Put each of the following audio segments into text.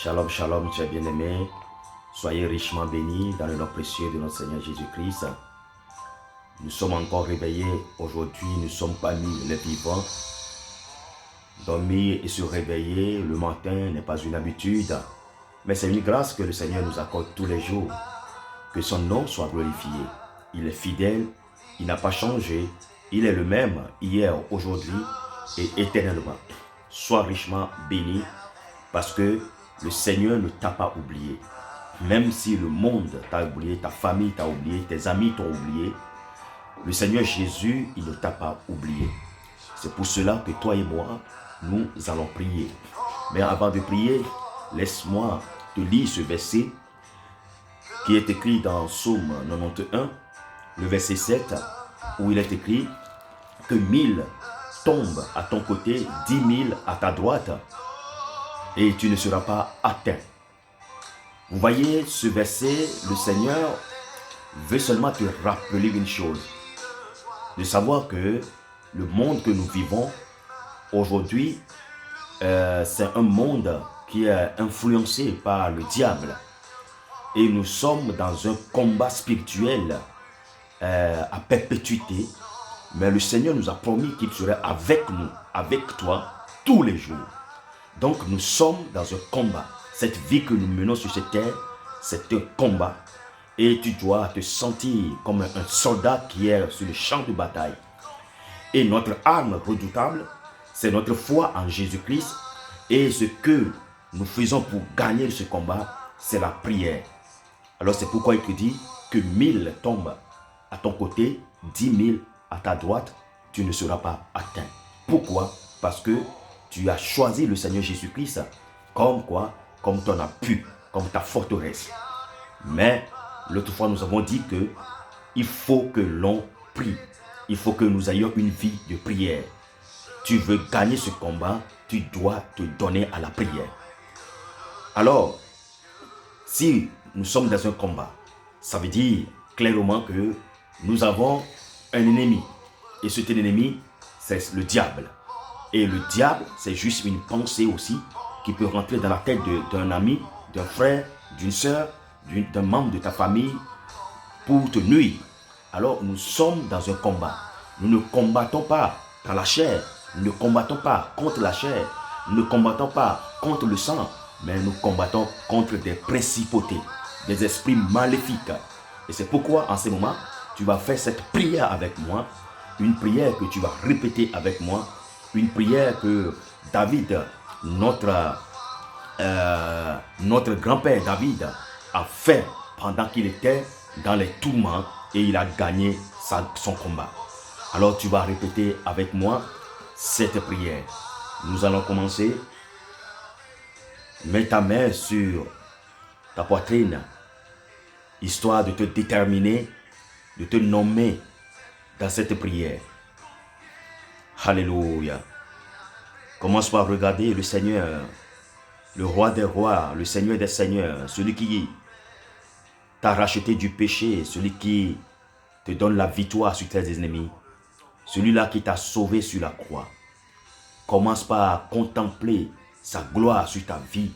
Shalom, shalom, chers bien-aimés. Soyez richement bénis dans le nom précieux de notre Seigneur Jésus-Christ. Nous sommes encore réveillés. Aujourd'hui, nous sommes parmi les vivants. Dormir et se réveiller le matin n'est pas une habitude, mais c'est une grâce que le Seigneur nous accorde tous les jours. Que son nom soit glorifié. Il est fidèle, il n'a pas changé. Il est le même hier, aujourd'hui et éternellement. Sois richement béni parce que le Seigneur ne t'a pas oublié. Même si le monde t'a oublié, ta famille t'a oublié, tes amis t'ont oublié, le Seigneur Jésus, il ne t'a pas oublié. C'est pour cela que toi et moi, nous allons prier. Mais avant de prier, laisse-moi te lire ce verset qui est écrit dans Psaume 91, le verset 7, où il est écrit que 1000 tombent à ton côté, 10 000 à ta droite, et tu ne seras pas atteint. Vous voyez ce verset, le Seigneur veut seulement te rappeler une chose, de savoir que le monde que nous vivons aujourd'hui, c'est un monde qui est influencé par le diable. Et nous sommes dans un combat spirituel à perpétuité. Mais le Seigneur nous a promis qu'il serait avec nous, avec toi, tous les jours. Donc nous sommes dans un combat. Cette vie que nous menons sur cette terre, c'est un combat. Et tu dois te sentir comme un soldat qui est sur le champ de bataille. Et notre arme redoutable, c'est notre foi en Jésus-Christ. Et ce que nous faisons pour gagner ce combat, c'est la prière. Alors c'est pourquoi il te dit que 1000 tombent à ton côté, 10 000 à ta droite, tu ne seras pas atteint. Pourquoi? Parce que tu as choisi le Seigneur Jésus-Christ comme quoi? Comme ton appui, comme ta forteresse. Mais l'autre fois, nous avons dit que il faut que l'on prie. Il faut que nous ayons une vie de prière. Tu veux gagner ce combat, tu dois te donner à la prière. Alors, si nous sommes dans un combat, ça veut dire clairement que nous avons un ennemi. Et cet ennemi, c'est le diable. Et le diable, c'est juste une pensée aussi qui peut rentrer dans la tête d'un ami, d'un frère, d'une soeur, d'un membre de ta famille pour te nuire. Alors nous sommes dans un combat. Nous ne combattons pas dans la chair. Nous ne combattons pas contre la chair. Nous ne combattons pas contre le sang. Mais nous combattons contre des principautés, des esprits maléfiques. Et c'est pourquoi en ce moment, tu vas faire cette prière avec moi. Une prière que tu vas répéter avec moi. Une prière que David, notre grand-père David, a fait pendant qu'il était dans les tourments et il a gagné son combat. Alors tu vas répéter avec moi cette prière. Nous allons commencer. Mets ta main sur ta poitrine, histoire de te déterminer, de te nommer dans cette prière. Alléluia. Commence par regarder le Seigneur, le roi des rois, le Seigneur des seigneurs, celui qui t'a racheté du péché, celui qui te donne la victoire sur tes ennemis, celui-là qui t'a sauvé sur la croix. Commence par contempler sa gloire sur ta vie.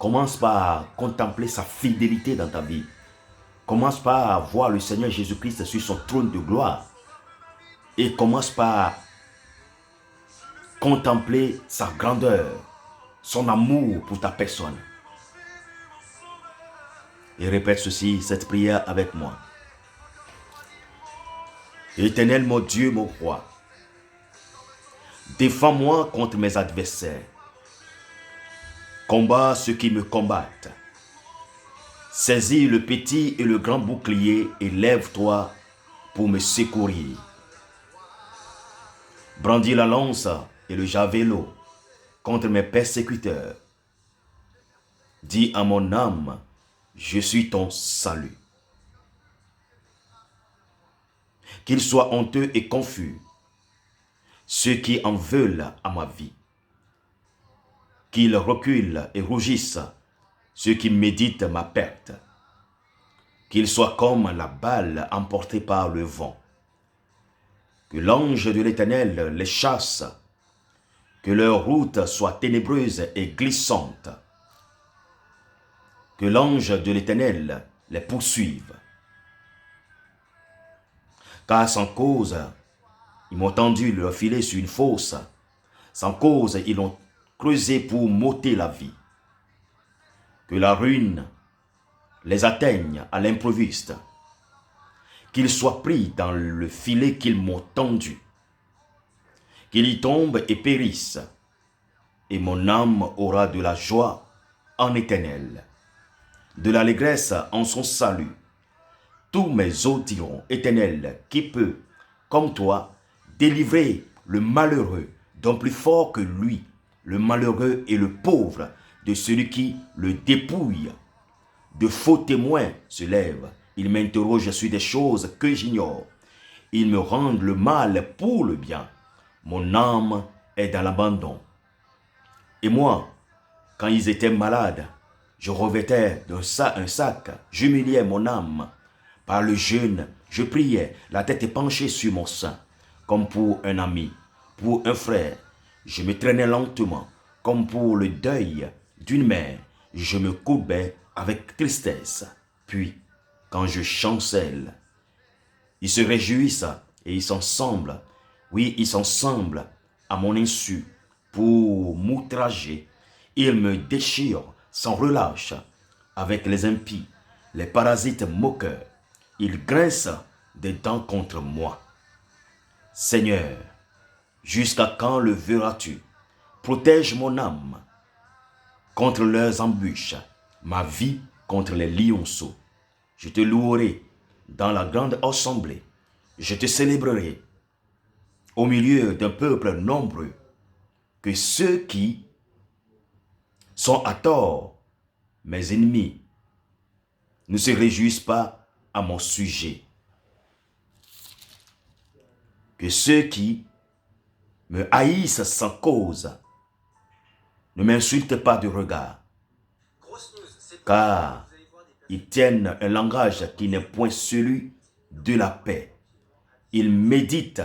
Commence par contempler sa fidélité dans ta vie. Commence par voir le Seigneur Jésus-Christ sur son trône de gloire. Et commence par contempler sa grandeur, son amour pour ta personne. Et répète ceci, cette prière avec moi. Éternel mon Dieu, mon roi, défends-moi contre mes adversaires. Combat ceux qui me combattent. Saisis le petit et le grand bouclier et lève-toi pour me secourir. Brandis la lance et le javelot contre mes persécuteurs. Dis à mon âme, je suis ton salut. Qu'ils soient honteux et confus, ceux qui en veulent à ma vie. Qu'ils reculent et rougissent, ceux qui méditent ma perte. Qu'ils soient comme la balle emportée par le vent. Que l'ange de l'Éternel les chasse, que leur route soit ténébreuse et glissante. que l'ange de l'Éternel les poursuive. Car sans cause, ils m'ont tendu leur filet sur une fosse. Sans cause, ils l'ont creusé pour m'ôter la vie. Que la ruine les atteigne à l'improviste. Qu'ils soient pris dans le filet qu'ils m'ont tendu. Qu'ils y tombent et périssent. Et mon âme aura de la joie en Éternel, de l'allégresse en son salut. Tous mes os diront, Éternel, qui peut, comme toi, délivrer le malheureux d'un plus fort que lui, le malheureux et le pauvre, de celui qui le dépouille. De faux témoins se lèvent, ils m'interrogent sur des choses que j'ignore. Ils me rendent le mal pour le bien. Mon âme est dans l'abandon. Et moi, quand ils étaient malades, je revêtais un sac, j'humiliais mon âme. Par le jeûne, je priais, la tête penchée sur mon sein, comme pour un ami, pour un frère. Je me traînais lentement, comme pour le deuil d'une mère. Je me courbais avec tristesse. Puis, quand je chancelle, ils se réjouissent et ils s'ensemblent. Oui, ils s'ensemblent à mon insu pour m'outrager. Ils me déchirent sans relâche avec les impies, les parasites moqueurs. Ils grincent des dents contre moi. Seigneur, jusqu'à quand le verras-tu? Protège mon âme contre leurs embûches, ma vie contre les lionceaux. Je te louerai dans la grande assemblée. Je te célébrerai au milieu d'un peuple nombreux. Que ceux qui sont à tort, mes ennemis, ne se réjouissent pas à mon sujet. Que ceux qui me haïssent sans cause ne m'insultent pas de regard, car ils tiennent un langage qui n'est point celui de la paix. Ils méditent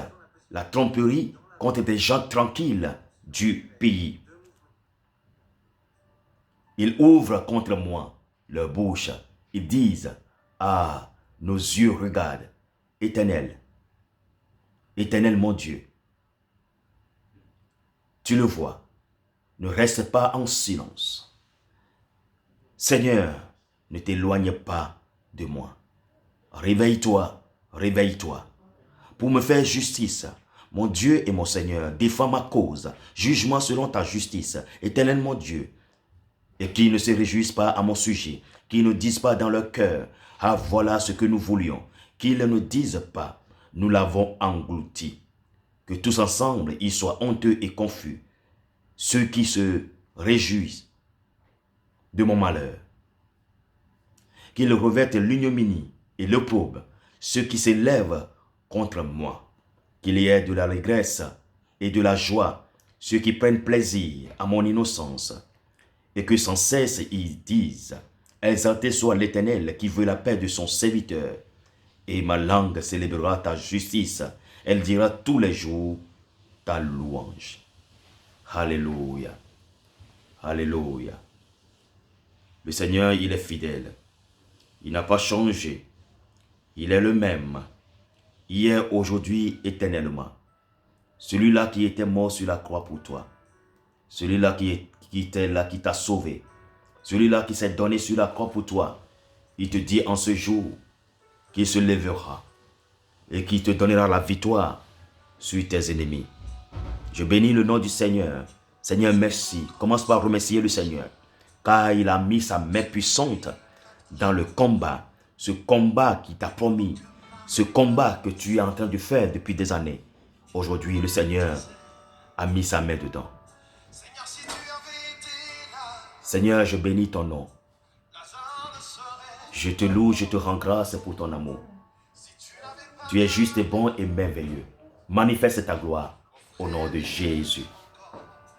la tromperie contre des gens tranquilles du pays. Ils ouvrent contre moi leur bouche. Ils disent, ah, nos yeux regardent. Éternel, Éternel mon Dieu, tu le vois, ne reste pas en silence. Seigneur, ne t'éloigne pas de moi. Réveille-toi, réveille-toi, pour me faire justice. Mon Dieu et mon Seigneur, défends ma cause, juge-moi selon ta justice. Éternel mon Dieu, et qui ne se réjouissent pas à mon sujet, qui ne disent pas dans leur cœur, ah voilà ce que nous voulions, qu'ils ne disent pas, nous l'avons englouti. Que tous ensemble, ils soient honteux et confus, ceux qui se réjouissent de mon malheur. Qu'ils revêtent l'ignominie et l'opprobre, ceux qui s'élèvent contre moi. Qu'il y ait de l'allégresse et de la joie, ceux qui prennent plaisir à mon innocence. Et que sans cesse ils disent, exalté soit l'Éternel qui veut la paix de son serviteur. Et ma langue célébrera ta justice, elle dira tous les jours ta louange. Alléluia, alléluia. Le Seigneur, il est fidèle, il n'a pas changé, il est le même, hier, aujourd'hui, éternellement. Celui-là qui était mort sur la croix pour toi, celui-là qui était là, qui t'a sauvé, celui-là qui s'est donné sur la croix pour toi, il te dit en ce jour qu'il se lèvera et qu'il te donnera la victoire sur tes ennemis. Je bénis le nom du Seigneur. Seigneur, merci. Commence par remercier le Seigneur, car il a mis sa main puissante dans le combat, ce combat qui t'a promis, ce combat que tu es en train de faire depuis des années. Aujourd'hui, le Seigneur a mis sa main dedans. Seigneur, je bénis ton nom. Je te loue, je te rends grâce pour ton amour. Tu es juste et bon et merveilleux. Manifeste ta gloire au nom de Jésus.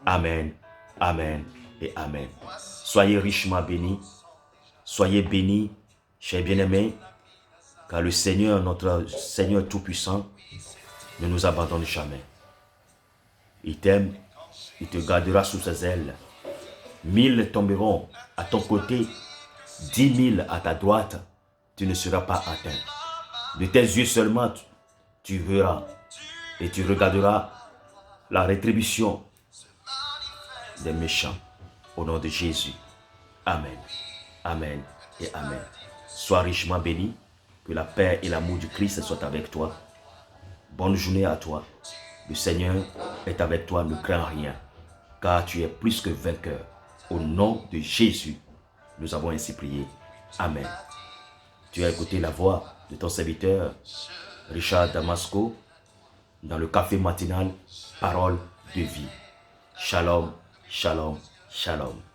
Amen, amen et amen. Soyez richement bénis. Soyez bénis, chers bien-aimés, car le Seigneur, notre Seigneur Tout-Puissant, ne nous abandonne jamais. Il t'aime, il te gardera sous ses ailes. 1000 tomberont à ton côté, 10 000 à ta droite, tu ne seras pas atteint. De tes yeux seulement, tu verras et tu regarderas la rétribution des méchants. Au nom de Jésus. Amen. Amen et Amen. Sois richement béni. Que la paix et l'amour du Christ soient avec toi. Bonne journée à toi. Le Seigneur est avec toi, ne crains rien, car tu es plus que vainqueur. Au nom de Jésus, nous avons ainsi prié. Amen. Tu as écouté la voix de ton serviteur, Richard Damasco, dans le café matinal, Parole de vie. Shalom, shalom, shalom.